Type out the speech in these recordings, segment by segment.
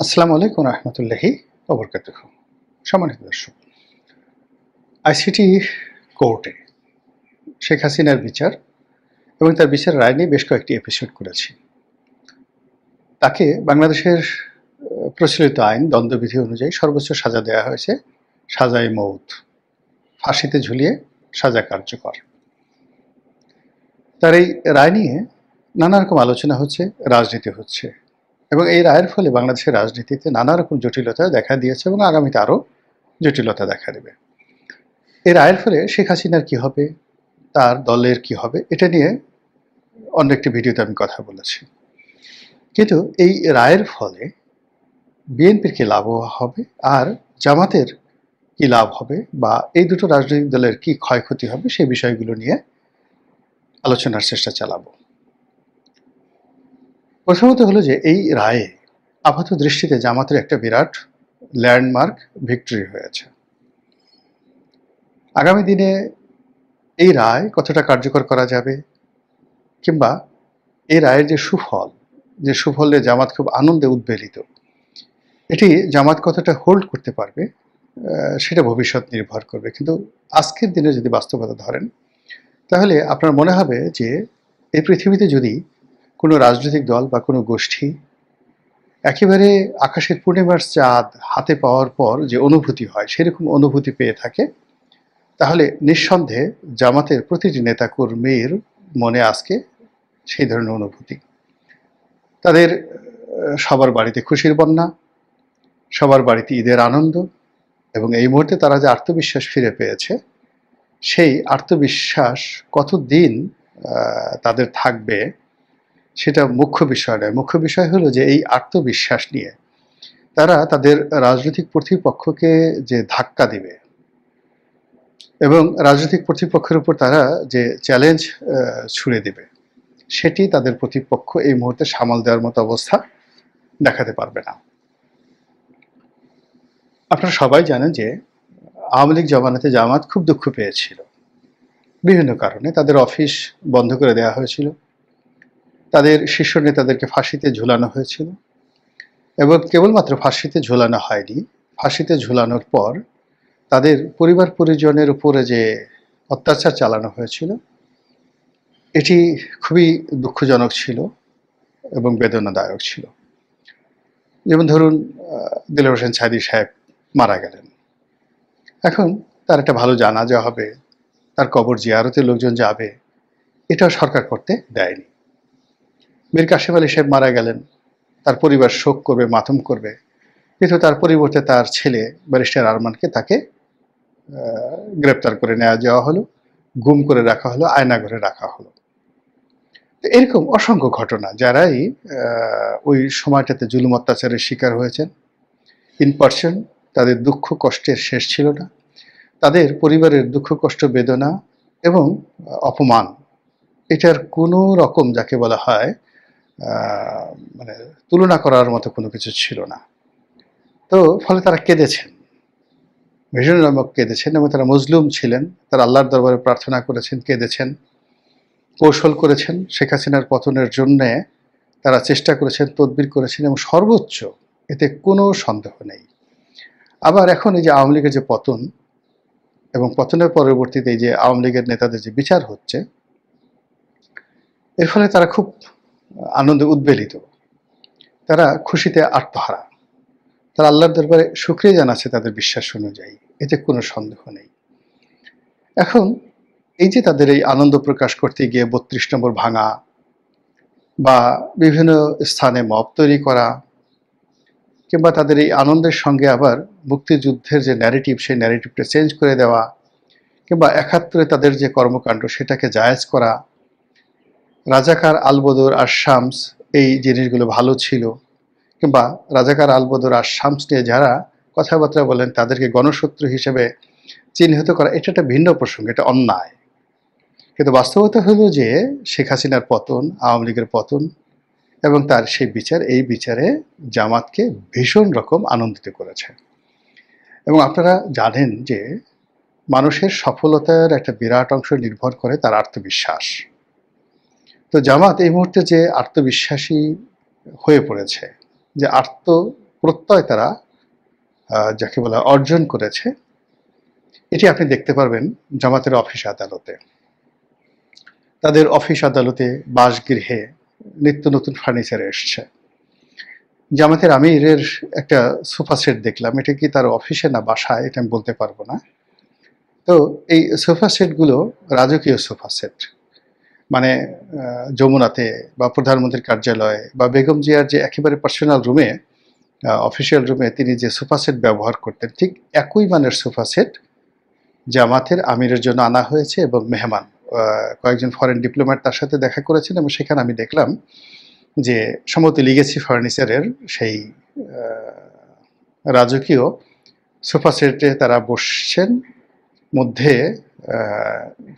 আসসালামু আলাইকুম রহমতুল্লাহি ওবরকাতুহু। সম্মানিত দর্শক, আইসিটি কোর্টে শেখ হাসিনার বিচার এবং তার বিচারের রায় নিয়ে বেশ কয়েকটি এপিসোড করেছি। তাকে বাংলাদেশের প্রচলিত আইন দণ্ডবিধি অনুযায়ী সর্বোচ্চ সাজা দেওয়া হয়েছে সাজায়ে মউত, ফাঁসিতে ঝুলিয়ে সাজা কার্যকর। তার এই রায় নিয়ে নানা রকম আলোচনা হচ্ছে, রাজনীতি হচ্ছে, এবং এই রায়ের ফলে বাংলাদেশের রাজনীতিতে নানা রকম জটিলতা দেখা দিয়েছে এবং আগামীতে আরও জটিলতা দেখা দেবে। এই রায়ের ফলে শেখ হাসিনার কি হবে, তার দলের কি হবে, এটা নিয়ে অন্য একটি ভিডিওতে আমি কথা বলেছি। কিন্তু এই রায়ের ফলে বিএনপির কি লাভ হবে আর জামাতের কি লাভ হবে বা এই দুটো রাজনৈতিক দলের কি ক্ষয়ক্ষতি হবে সেই বিষয়গুলো নিয়ে আলোচনার চেষ্টা চালাবো। প্রথমত হলো যে এই রায়ে আপাত দৃষ্টিতে জামাতের একটা বিরাট ল্যান্ডমার্ক ভিক্টরি হয়েছে। আগামী দিনে এই রায় কতটা কার্যকর করা যাবে কিংবা এই রায়ের যে সুফলে জামাত খুব আনন্দে উদ্বেলিত, এটি জামাত কতটা হোল্ড করতে পারবে সেটা ভবিষ্যৎ নির্ভর করবে। কিন্তু আজকের দিনে যদি বাস্তবতা ধরেন, তাহলে আপনার মনে হবে যে এই পৃথিবীতে যদি কোনো রাজনৈতিক দল বা কোনো গোষ্ঠী একেবারে আকাশের পূর্ণিমার চাঁদ হাতে পাওয়ার পর যে অনুভূতি হয় সেরকম অনুভূতি পেয়ে থাকে, তাহলে নিঃসন্দেহে জামাতের প্রতিটি নেতাকর্মীর মনে আজকে সেই ধরনের অনুভূতি। তাদের সবার বাড়িতে খুশির বন্যা, সবার বাড়িতে ঈদের আনন্দ, এবং এই মুহূর্তে তারা যে আত্মবিশ্বাস ফিরে পেয়েছে, সেই আত্মবিশ্বাস কতদিন তাদের থাকবে সেটা মুখ্য বিষয় নয়। মুখ্য বিষয় হলো যে এই আত্মবিশ্বাস নিয়ে তারা তাদের রাজনৈতিক প্রতিপক্ষকে যে ধাক্কা দিবে এবং রাজনৈতিক প্রতিপক্ষের উপর তারা যে চ্যালেঞ্জ ছুড়ে দিবে, সেটি তাদের প্রতিপক্ষ এই মুহূর্তে সামাল দেওয়ার মতো অবস্থা দেখাতে পারবে না। আপনারা সবাই জানেন যে আওয়ামী লীগ জমানাতে জামাত খুব দুঃখ পেয়েছিল বিভিন্ন কারণে। তাদের অফিস বন্ধ করে দেওয়া হয়েছিল, তাদের শীর্ষ নেতাদেরকে ফাঁসিতে ঝুলানো হয়েছিল, এবং কেবলমাত্র ফাঁসিতে ঝুলানো হয়নি, ফাঁসিতে ঝুলানোর পর তাদের পরিবার পরিজনের উপরে যে অত্যাচার চালানো হয়েছিল, এটি খুবই দুঃখজনক ছিল এবং বেদনাদায়ক ছিল। যেমন ধরুন, দেলোয়ার হোসেন সাঈদী সাহেব মারা গেলেন, এখন তার একটা ভালো জানাজা হবে, তার কবর জিয়ারতে লোকজন যাবে, এটাও সরকার করতে দেয়নি। মীর কাসেম আলী সাহেব মারা গেলেন, তার পরিবার শোক করবে, মাতম করবে, কিন্তু তার পরিবর্তে তার ছেলে ব্যারিস্টার আরমানকে তাকে গ্রেপ্তার করে নেওয়া যাওয়া হলো, গুম করে রাখা হলো, আয়নাঘরে রাখা হলো। এরকম অসংখ্য ঘটনা, যারাই ওই সময়টাতে জুলুম অত্যাচারের শিকার হয়েছেন, ইন পার্সন তাদের দুঃখ কষ্টের শেষ ছিল না। তাদের পরিবারের দুঃখ কষ্ট, বেদনা এবং অপমান, এটার কোনো রকম যাকে বলা হয় মানে তুলনা করার মতো কোনো কিছু ছিল না। তো ফলে তারা কেঁদেছেন, ভীষণ নামক কেঁদেছেন, এবং তারা মজলুম ছিলেন, তারা আল্লাহর দরবারে প্রার্থনা করেছেন, কেঁদেছেন, কৌশল করেছেন, শেখ হাসিনার পতনের জন্যে তারা চেষ্টা করেছেন, তদবির করেছেন, এবং সর্বোচ্চ, এতে কোনো সন্দেহ নেই। আবার এখন এই যে আওয়ামী লীগের যে পতন এবং পতনের পরবর্তীতে এই যে আওয়ামী লীগের নেতাদের যে বিচার হচ্ছে, এর ফলে তারা খুব আনন্দে উদ্বেলিত, তারা খুশিতে আত্মহারা, তারা আল্লাহর দরবারে শুকরিয়া জানাচ্ছে তাদের বিশ্বাস অনুযায়ী, এতে কোনো সন্দেহ নেই। এখন এই যে তাদের এই আনন্দ প্রকাশ করতে গিয়ে ৩২ নম্বর ভাঙা বা বিভিন্ন স্থানে মব তৈরি করা, কিংবা তাদের এই আনন্দের সঙ্গে আবার মুক্তিযুদ্ধের যে ন্যারেটিভ, সেই ন্যারেটিভটা চেঞ্জ করে দেওয়া, কিংবা ৭১-এ তাদের যে কর্মকাণ্ড সেটাকে জায়েজ করা, রাজাকার আলবদর আর শামস এই জিনিসগুলো ভালো ছিল, কিংবা রাজাকার আলবদর আর শামস নিয়ে যারা কথাবার্তা বলেন তাদেরকে গণশত্রু হিসেবে চিহ্নিত করা, এটা একটা ভিন্ন প্রসঙ্গ, এটা অন্যায়। কিন্তু বাস্তবতা হলো যে শেখ হাসিনার পতন, আওয়ামী লীগের পতন এবং তার সেই বিচার, এই বিচারে জামাতকে ভীষণ রকম আনন্দিত করেছে। এবং আপনারা জানেন যে মানুষের সফলতার একটা বিরাট অংশ নির্ভর করে তার আত্মবিশ্বাস। তো জামাত এই মুহূর্তে যে আত্মবিশ্বাসী হয়ে পড়েছে, যে প্রত্যয় তারা যাকে বলা অর্জন করেছে, এটি আপনি দেখতে পারবেন জামাতের অফিস আদালতে। তাদের অফিস আদালতে, বাসগৃহে নিত্য নতুন ফার্নিচার এসছে। জামাতের আমিরের একটা সোফা সেট দেখলাম, এটা কি তার অফিসে না বাসায় এটা আমি বলতে পারবো না। তো এই সোফা সেটগুলো রাজকীয় সোফা সেট, মানে যমুনাতে বা প্রধানমন্ত্রীর কার্যালয়ে বা বেগম জিয়ার যে একেবারে পার্সোনাল রুমে, অফিসিয়াল রুমে তিনি যে সোফা সেট ব্যবহার করতেন, ঠিক একই মানের সোফা সেট জামাতের আমিরের জন্য আনা হয়েছে। এবং মেহমান কয়েকজন ফরেন ডিপ্লোম্যাট তার সাথে দেখা করেছেন, এবং সেখানে আমি দেখলাম যে সম্ভবত লিগেসি ফার্নিচারের সেই রাজকীয় সোফা সেটে তারা বসছেন। মধ্যে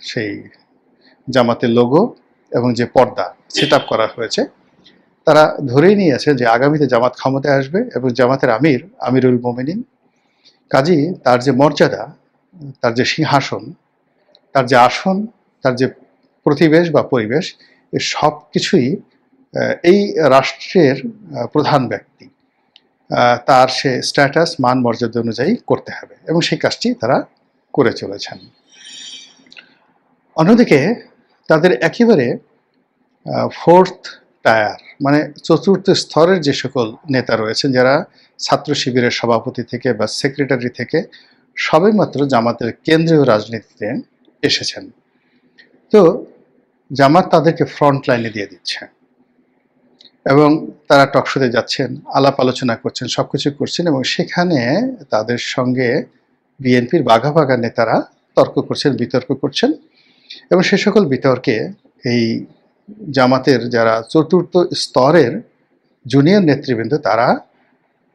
সেই জামাতের লোগো এবং যে পর্দা সেট আপ করা হয়েছে, তারা ধরেই নিয়েছে যে আগামীতে জামাত ক্ষমতায় আসবে এবং জামাতের আমিরুল মোমিনিন। কাজী তার যে মর্যাদা, তার যে সিংহাসন, তার যে আসন, তার যে প্রতিবেশ বা পরিবেশ, এ সব কিছুই এই রাষ্ট্রের প্রধান ব্যক্তি, তার সে স্ট্যাটাস, মান, মর্যাদা অনুযায়ী করতে হবে, এবং সেই কাজটি তারা করে চলেছেন। অন্যদিকে তাদের একেবারে ফোর্থ টায়ার, মানে চতুর্থ স্তরের যে সকল নেতা রয়েছেন, যারা ছাত্র শিবিরের সভাপতি থেকে বা সেক্রেটারি থেকে সবেমাত্র জামাতের কেন্দ্রীয় রাজনীতিতে এসেছেন, তো জামাত তাদেরকে ফ্রন্ট লাইনে দিয়ে দিচ্ছে এবং তারা টকশোতে যাচ্ছেন, আলাপ আলোচনা করছেন, সবকিছু করছেন, এবং সেখানে তাদের সঙ্গে বিএনপির বাঘা বাঘা নেতারা তর্ক করছেন, বিতর্ক করছেন, এবং সে সকল বিতর্কে এই জামাতের যারা চতুর্থ স্তরের জুনিয়র নেতৃবৃন্দ, তারা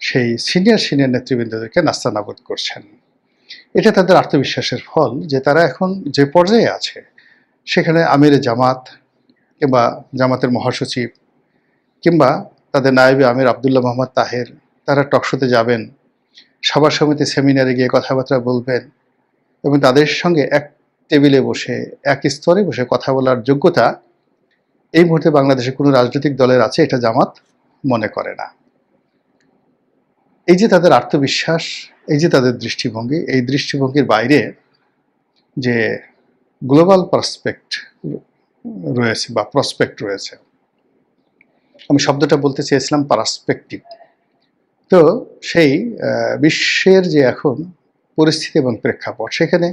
সেই সিনিয়র নেতৃবৃন্দদেরকে নাস্তানাবুদ করছেন। এটা তাদের আত্মবিশ্বাসের ফল যে তারা এখন যে পর্যায়ে আছে, সেখানে আমিরে জামাত কিংবা জামাতের মহাসচিব কিংবা তাদের নায়েবে আমির আবদুল্লাহ মোহাম্মদ তাহের, তারা টকশোতে যাবেন, সভা সমিতি সেমিনারে গিয়ে কথাবার্তা বলবেন, এবং তাদের সঙ্গে এক টেবিলে বসে, এক স্তরে বসে কথা বলার যোগ্যতা এই মুহূর্তে বাংলাদেশে কোনো রাজনৈতিক দলের আছে এটা জামাত মনে করে না। এই যে তাদের আত্মবিশ্বাস, এই যে তাদের দৃষ্টিভঙ্গি, এই দৃষ্টিভঙ্গির বাইরে যে গ্লোবাল পার্সপেক্ট রয়েছে বা প্রসপেক্ট রয়েছে, আমি শব্দটা বলতে চেয়েছিলাম পার্সপেক্টিভ। তো সেই বিশ্বের যে এখন পরিস্থিতি এবং প্রেক্ষাপট, সেখানে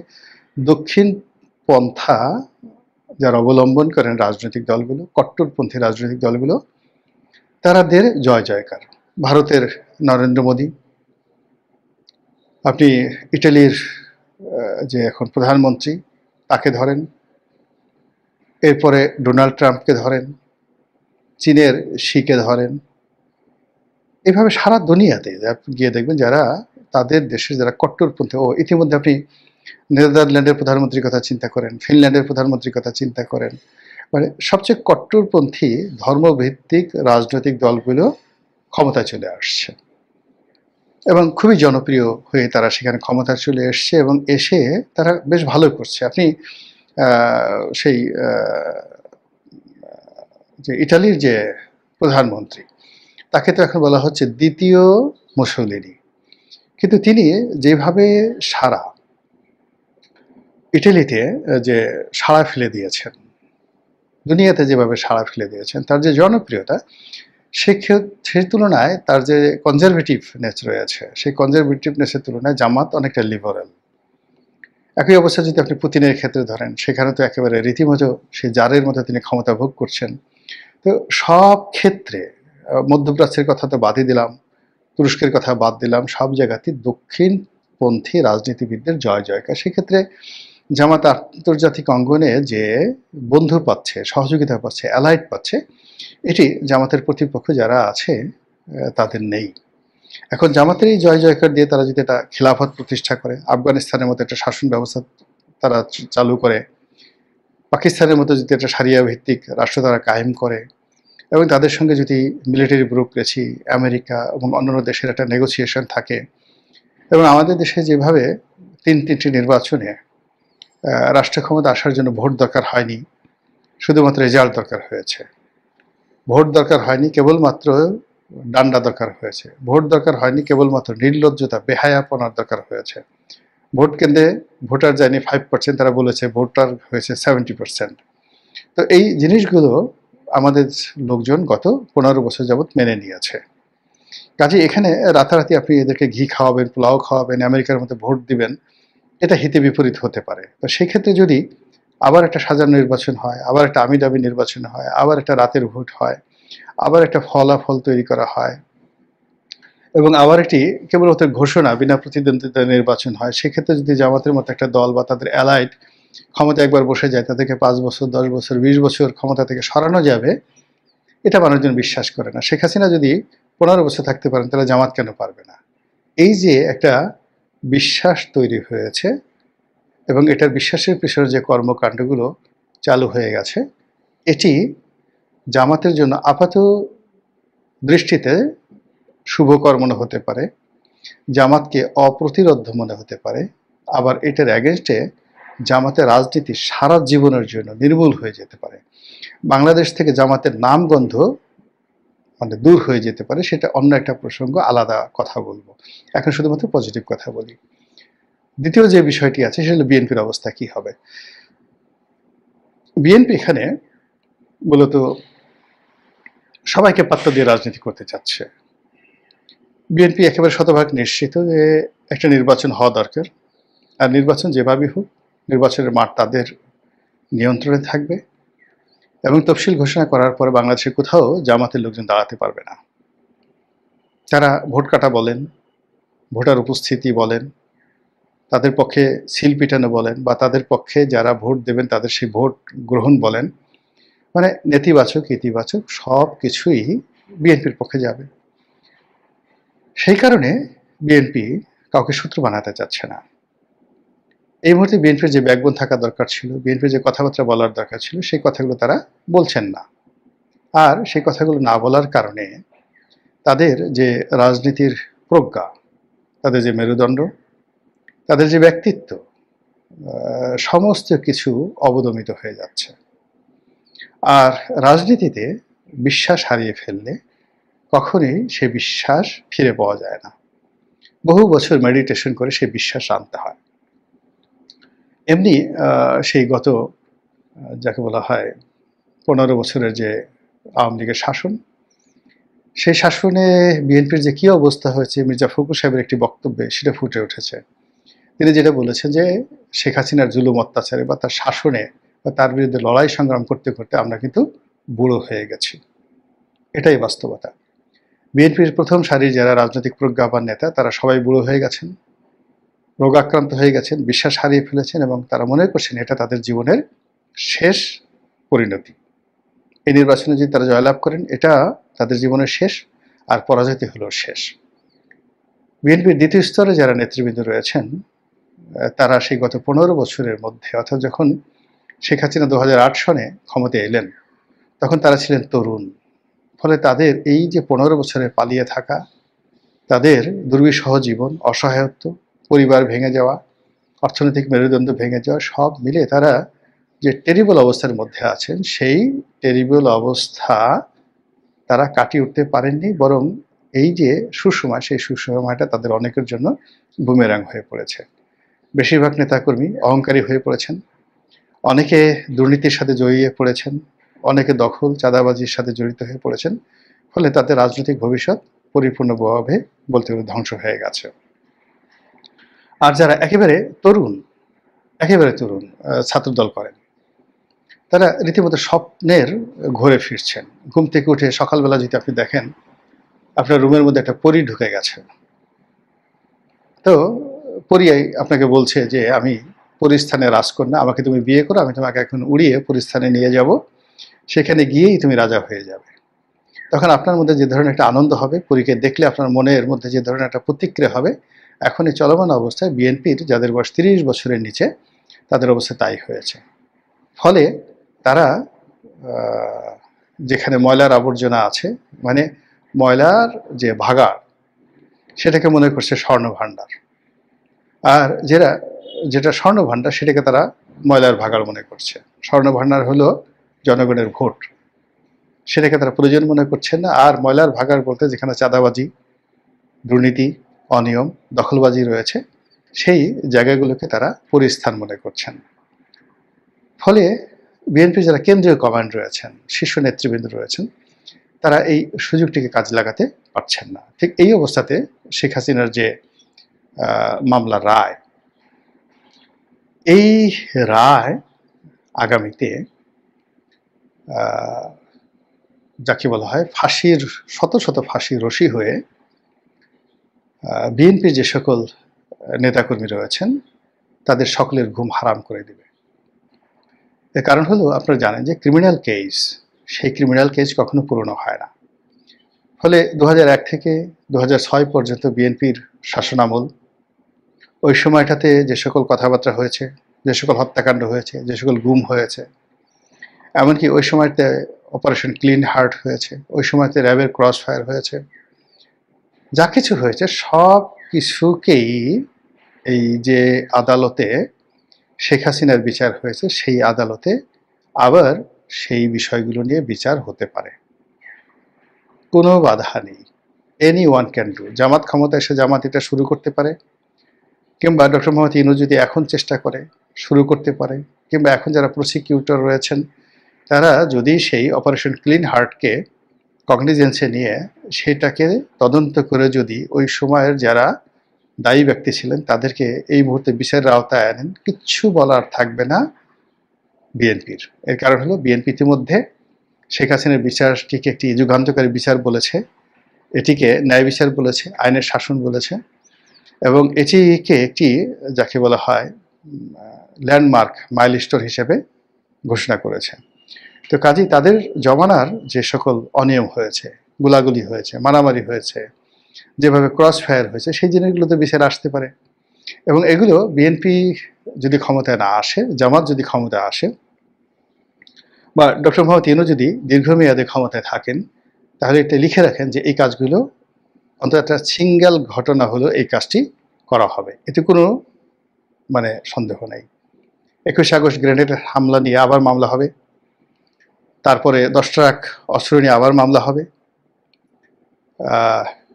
দক্ষিণ পন্থা যারা অবলম্বন করেন রাজনৈতিক দলগুলো, কট্টরপন্থী রাজনৈতিক দলগুলো, তারাদের জয় জয়কার। ভারতের নরেন্দ্র মোদী, আপনি ইটালির যে এখন প্রধানমন্ত্রী তাকে ধরেন, এরপরে ডোনাল্ড ট্রাম্পকে ধরেন, চীনের শিকে ধরেন, এভাবে সারা দুনিয়াতে গিয়ে দেখবেন যারা তাদের দেশের যারা কট্টরপন্থী, ও ইতিমধ্যে আপনি নেদারল্যান্ডের প্রধানমন্ত্রীর কথা চিন্তা করেন, ফিনল্যান্ডের প্রধানমন্ত্রীর কথা চিন্তা করেন, মানে সবচেয়ে কট্টরপন্থী ধর্মভিত্তিক রাজনৈতিক দলগুলো ক্ষমতায় চলে আসছে এবং খুবই জনপ্রিয় হয়ে তারা সেখানে ক্ষমতায় চলে এসছে, এবং এসে তারা বেশ ভালো করছে। আপনি সেই যে ইটালির যে প্রধানমন্ত্রী, তাকে তো এখন বলা হচ্ছে দ্বিতীয় মুসোলিনি, কিন্তু তিনি যেভাবে সারা ইটালিতে যে সাড়া ফেলে দিয়েছেন, দুনিয়াতে যেভাবে সাড়া ফেলে দিয়েছেন, তার যে জনপ্রিয়তা, সেই তুলনায় তার যে কনজারভেটিভনেস রয়েছে, সেই কনজারভেটিভনেসের তুলনায় জামাত অনেকটা লিবারেল। একই অবস্থা যদি আপনি পুতিনের ক্ষেত্রে ধরেন, সেখানে তো একেবারে রীতিমতো সেই জারের মতো তিনি ক্ষমতা ভোগ করছেন। তো সব ক্ষেত্রে, মধ্যপ্রাচ্যের কথা তো বাদই দিলাম, তুরস্কের কথা বাদ দিলাম, সব জায়গাতে দক্ষিণপন্থী রাজনীতিবিদদের জয় জয়কার। সেক্ষেত্রে জামাত আন্তর্জাতিক অঙ্গনে যে বন্ধু পাচ্ছে, সহযোগিতা পাচ্ছে, অ্যালাইড পাচ্ছে, এটি জামাতের প্রতিপক্ষ যারা আছে তাদের নেই। এখন জামাতের এই জয় জয়কার দিয়ে তারা যদি এটা খিলাফত প্রতিষ্ঠা করে, আফগানিস্তানের মতো একটা শাসন ব্যবস্থা তারা চালু করে, পাকিস্তানের মতো যদি একটা সারিয়া ভিত্তিক রাষ্ট্র তারা কায়েম করে, এবং তাদের সঙ্গে যদি মিলিটারি ব্যুরোক্রেসি, আমেরিকা এবং অন্যান্য দেশের একটা নেগোসিয়েশন থাকে, এবং আমাদের দেশে যেভাবে তিনটি নির্বাচনে রাষ্ট্র ক্ষমতা আসার জন্য ভোট দরকার হয়নি, শুধুমাত্র রেজাল্ট দরকার হয়েছে। ভোট দরকার হয়নি, কেবলমাত্র ডান্ডা দরকার হয়েছে, ভোট দরকার হয়নি, কেবলমাত্র নির্লজ্জতা বেহায়াপনার দরকার হয়েছে। ভোট কেন্দ্রে ভোটার যায়নি 5%, তারা বলেছে ভোটার হয়েছে 70%। তো এই জিনিসগুলো আমাদের লোকজন গত 15 বছর যাবৎ মেনে নিয়েছে। কাজে এখানে রাতারাতি আপনি এদেরকে ঘি খাওয়াবেন, পোলাও খাওয়াবেন, আমেরিকার মতো ভোট দিবেন, এটা হিতে বিপরীত হতে পারে। তো সেক্ষেত্রে যদি আবার একটা সাজানো নির্বাচন হয়, আবার একটা আমিদামি নির্বাচন হয়, আবার একটা রাতের ভোট হয়, আবার একটা ফলাফল তৈরি করা হয়, এবং আবার একটি কেবলমাত্র ঘোষণা বিনা প্রতিদ্বন্দ্বিতা নির্বাচন হয়, সেক্ষেত্রে যদি জামাতের মতো একটা দল বা তাদের অ্যালাইড ক্ষমতা একবার বসে যায়, তাদেরকে 5 বছর, 10 বছর, 20 বছর ক্ষমতা থেকে সরানো যাবে, এটা মানুষজন বিশ্বাস করে না। শেখ হাসিনা যদি 15 বছর থাকতে পারেন, তাহলে জামাত কেন পারবে না? এই যে একটা বিশ্বাস তৈরি হয়েছে এবং এটার বিশ্বাসের পেছনে যে কর্মকাণ্ডগুলো চালু হয়ে গেছে, এটি জামাতের জন্য আপাত দৃষ্টিতে শুভকর মনে হতে পারে, জামাতকে অপ্রতিরোধ্য মনে হতে পারে, আবার এটার অ্যাগেনস্টে জামাতের রাজনীতি সারা জীবনের জন্য নির্মূল হয়ে যেতে পারে। বাংলাদেশ থেকে জামাতের নামগন্ধ মানে দূর হয়ে যেতে পারে, সেটা অন্য একটা প্রসঙ্গ, আলাদা কথা বলবো। এখন শুধুমাত্র পজিটিভ কথা বলি। দ্বিতীয় যে বিষয়টি আছে সেটা হলো বিএনপির অবস্থা কি হবে। বিএনপি এখানে মূলত সবাইকে পাত্র দিয়ে রাজনীতি করতে চাচ্ছে। বিএনপি একেবারে শতভাগ নিশ্চিত যে একটা নির্বাচন হওয়া দরকার, আর নির্বাচন যেভাবেই হোক নির্বাচনের মাঠ তাদের নিয়ন্ত্রণে থাকবে, এবং তফসিল ঘোষণা করার পরে বাংলাদেশে কোথাও জামাতের লোকজন দাঁড়াতে পারবে না। তারা ভোট কাটা বলেন, ভোটার উপস্থিতি বলেন, তাদের পক্ষে সিল পিটানো বলেন, বা তাদের পক্ষে যারা ভোট দেবেন তাদের সেই ভোট গ্রহণ বলেন, মানে নেতিবাচক ইতিবাচক সব কিছুই বিএনপির পক্ষে যাবে। সেই কারণে বিএনপি কাউকে শত্রু বানাতে চাচ্ছে না। এই মুহূর্তে বিএনপির যে ব্যাকবোন থাকা দরকার ছিল, বিএনপির যে কথাবার্তা বলার দরকার ছিল, সেই কথাগুলো তারা বলছেন না। আর সেই কথাগুলো না বলার কারণে তাদের যে রাজনীতির প্রজ্ঞা, তাদের যে মেরুদণ্ড, তাদের যে ব্যক্তিত্ব, সমস্ত কিছু অবদমিত হয়ে যাচ্ছে। আর রাজনীতিতে বিশ্বাস হারিয়ে ফেললে কখনোই সে বিশ্বাস ফিরে পাওয়া যায় না। বহু বছর মেডিটেশন করে সেই বিশ্বাস আনতে হয়। এমনি সেই গত যাকে বলা হয় 15 বছরের যে আওয়ামী লীগের শাসন, সেই শাসনে বিএনপির যে কী অবস্থা হয়েছে, মির্জা ফখরুল সাহেবের একটি বক্তব্যে সেটা ফুটে উঠেছে। তিনি যেটা বলেছেন যে শেখ হাসিনার জুলুম অত্যাচারে বা তার শাসনে বা তার বিরুদ্ধে লড়াই সংগ্রাম করতে করতে আমরা কিন্তু বুড়ো হয়ে গেছি। এটাই বাস্তবতা। বিএনপির প্রথম সারির যারা রাজনৈতিক প্রজ্ঞাবান নেতা, তারা সবাই বুড়ো হয়ে গেছেন, রোগাক্রান্ত হয়ে গেছেন, বিশ্বাস হারিয়ে ফেলেছেন, এবং তারা মনে করছেন এটা তাদের জীবনের শেষ পরিণতি। এই নির্বাচনে যদি তারা জয়লাভ করেন, এটা তাদের জীবনের শেষ, আর পরাজয়টি হলো শেষ। বিএনপির দ্বিতীয় স্তরে যারা নেতৃবৃন্দ রয়েছেন, তারা সেই গত 15 বছরের মধ্যে, অর্থাৎ যখন শেখ হাসিনা 2008 সনে ক্ষমতায় এলেন, তখন তারা ছিলেন তরুণ। ফলে তাদের এই যে 15 বছরের পালিয়ে থাকা, তাদের দুর্বিষহ জীবন, অসহায়ত্ব, পরিবার ভেঙে যাওয়া, অর্থনৈতিক মেরুদণ্ড ভেঙে যাওয়া, সব মিলে তারা যে টেরিবল অবস্থার মধ্যে আছেন, সেই টেরিবল অবস্থা তারা কাটিয়ে উঠতে পারেননি, বরং এই যে সুসময়, সেই সুসময়টা তাদের অনেকের জন্য বুমেরাং হয়ে পড়েছে। বেশিরভাগ নেতাকর্মী অহংকারী হয়ে পড়েছেন, অনেকে দুর্নীতির সাথে জড়িয়ে পড়েছেন, অনেকে দখল চাঁদাবাজির সাথে জড়িত হয়ে পড়েছেন। ফলে তাদের রাজনৈতিক ভবিষ্যৎ পরিপূর্ণভাবে বলতে গেলে ধ্বংস হয়ে গেছে। আর যারা একেবারে তরুণ ছাত্রদল করেন, তারা রীতিমতো স্বপ্নের ঘোরে ফিরছেন। ঘুম থেকে উঠে সকালবেলা যদি আপনি দেখেন, আপনার রুমের মধ্যে একটা পরী ঢুকে গেছে। তো পরী আপনাকে বলছে যে আমি পরিস্থানে রাজকন্যা, আমাকে তুমি বিয়ে করো, আমি তোমাকে এখন উড়িয়ে পরিস্থানে নিয়ে যাব, সেখানে গিয়েই তুমি রাজা হয়ে যাবে। তখন আপনার মধ্যে যে ধরনের একটা আনন্দ হবে, পরীকে দেখলে আপনার মনের মধ্যে যে ধরনের একটা প্রতিক্রিয়া হবে, এখন এই চলমান অবস্থায় বিএনপির যাদের বয়স 30 বছরের নিচে, তাদের অবস্থা তাই হয়েছে। ফলে তারা যেখানে ময়লার আবর্জনা আছে, মানে ময়লার যে ভাগাড়, সেটাকে মনে করছে স্বর্ণভাণ্ডার, আর যেটা স্বর্ণভাণ্ডার সেটাকে তারা ময়লার ভাগাড় মনে করছে। স্বর্ণভাণ্ডার হলো জনগণের ভোট, সেটাকে তারা প্রয়োজন মনে করছেন না। আর ময়লার ভাগাড় বলতে যেখানে চাঁদাবাজি, দুর্নীতি, অনিয়ম, দখলবাজি রয়েছে সেই জায়গাগুলোকে তারা পরিস্থান মনে করছেন। ফলে বিএনপি যারা কেন্দ্রীয় কমান্ড রয়েছেন, শীর্ষ নেতৃবৃন্দ রয়েছেন, তারা এই সুযোগটিকে কাজে লাগাতে পারছেন না। ঠিক এই অবস্থাতে শেখ হাসিনার যে মামলার রায়, এই রায় আগামীতে যাকে বলা হয় ফাঁসির শত শত ফাঁসির রশি হয়ে বিএনপির যে সকল নেতাকর্মী রয়েছেন তাদের সকলের ঘুম হারাম করে দিবে। এর কারণ হলো আপনারা জানেন যে ক্রিমিনাল কেস, সেই ক্রিমিনাল কেস কখনো পুরনো হয় না। ফলে 2001 থেকে 2006 পর্যন্ত বিএনপির শাসনামল, ওই সময়টাতে যে সকল কথাবার্তা হয়েছে, যে সকল হত্যাকাণ্ড হয়েছে, যে সকল গুম হয়েছে, এমনকি ওই সময়তে অপারেশন ক্লিন হার্ট হয়েছে, ওই সময়তে র্যাবের ক্রস ফায়ার হয়েছে, যা কিছু হয়েছে সব কিছুকেই এই যে আদালতে শেখ হাসিনার বিচার হয়েছে সেই আদালতে আবার সেই বিষয়গুলো নিয়ে বিচার হতে পারে, কোনো বাধা নেই। Any one can do. Jamaat ক্ষমতা এসে জামাত এটা শুরু করতে পারে, কিংবা ডক্টর মোহাম্মদ ইউনূস যদি এখন চেষ্টা করে শুরু করতে পারে, কিংবা এখন যারা প্রসিকিউটর রয়েছেন তারা যদি সেই অপারেশন ক্লিন হার্টকে কগনিজেন্সে নিয়ে সেটাকে তদন্ত করে যদি ওই সময়ের যারা দায়ী ব্যক্তি ছিলেন তাদেরকে এই মুহূর্তে বিচারের আওতায় আনেন, কিচ্ছু বলার থাকবে না বিএনপির। এর কারণ হলো বিএনপি ইতিমধ্যে শেখ হাসিনার বিচারটিকে একটি যুগান্তকারী বিচার বলেছে, এটিকে ন্যায় বিচার বলেছে, আইনের শাসন বলেছে, এবং এটিকে একটি যাকে বলা হয় ল্যান্ডমার্ক মাইলস্টোন হিসেবে ঘোষণা করেছে। তো কাজেই তাদের জমানার যে সকল অনিয়ম হয়েছে, গোলাগুলি হয়েছে, মারামারি হয়েছে, যেভাবে ক্রস ফায়ার হয়েছে, সেই জিনিসগুলোতে বিচার আসতে পারে। এবং এগুলো বিএনপি যদি ক্ষমতায় না আসে, জামাত যদি ক্ষমতায় আসে, বা ডক্টর মোহাম্মদ ইউনূস যদি দীর্ঘমেয়াদে ক্ষমতায় থাকেন, তাহলে এটা লিখে রাখেন যে এই কাজগুলো অন্তত একটা সিঙ্গেল ঘটনা হলো এই কাজটি করা হবে, এতে কোনো সন্দেহ নেই। 21 আগস্ট গ্রেনেডের হামলা নিয়ে আবার মামলা হবে, তারপরে 10 ট্রাক অস্ত্র নিয়ে আবার মামলা হবে,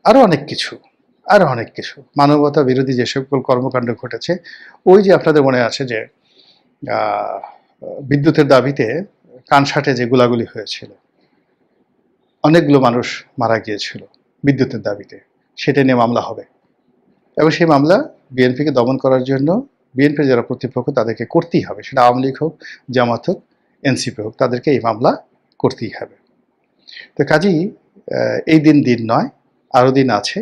আরও অনেক কিছু মানবতা বিরোধী যে সকল কর্মকাণ্ড ঘটেছে। ওই যে আপনাদের মনে আছে যে বিদ্যুতের দাবিতে কানসাটে যে গোলাগুলি হয়েছিল, অনেকগুলো মানুষ মারা গিয়েছিল বিদ্যুতের দাবিতে, সেটা নিয়ে মামলা হবে। এবং সেই মামলা বিএনপিকে দমন করার জন্য বিএনপির যারা প্রতিপক্ষ তাদেরকে করতেই হবে, সেটা আওয়ামী লীগ হোক, জামাত হোক, এনসিপি হোক, তাদেরকে এই মামলা করতেই হবে। তো কাজেই এই দিন নয়, আরও দিন আছে,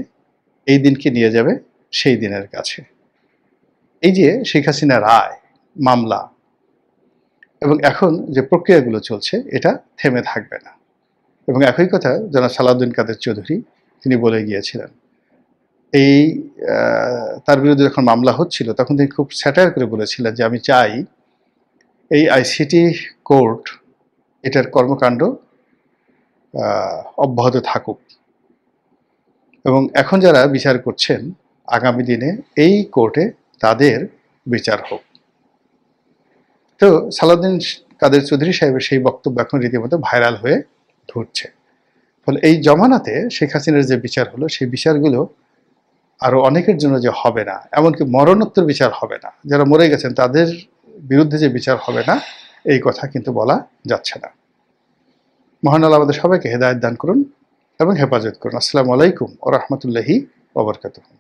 এই দিনকে নিয়ে যাবে সেই দিনের কাছে। এই যে শেখ হাসিনা রায়, মামলা এবং এখন যে প্রক্রিয়াগুলো চলছে, এটা থেমে থাকবে না। এবং একই কথা জনাব সালাউদ্দিন কাদের চৌধুরী তিনি বলে গিয়েছিলেন, এই তার বিরুদ্ধে যখন মামলা হচ্ছিল তখন তিনি খুব স্যাটায়ার করে বলেছিলেন যে আমি চাই এই আইসিটি কোর্ট এটার কর্মকাণ্ড অব্যাহত থাকুক, এবং এখন যারা বিচার করছেন আগামী দিনে এই কোর্টে তাদের বিচার হোক। তো সালাউদ্দিন কাদের চৌধুরী সাহেবের সেই বক্তব্য এখন রীতিমতো ভাইরাল হয়ে ঘুরছে। ফলে এই জমানাতে শেখ হাসিনার যে বিচার হলো, সেই বিচারগুলো আরও অনেকের জন্য যে হবে না, এমনকি মরণোত্তর বিচার হবে না, যারা মরে গেছেন তাদের বিরুদ্ধে যে বিচার হবে না, এই কথা কিন্তু বলা যাচ্ছে না। মহান আল্লাহ আমাদের সবাইকে হেদায়েত দান করুন এবং হেফাজত করুন। আসসালামু আলাইকুম ওয়া রাহমাতুল্লাহি ওয়া বারাকাতুহু।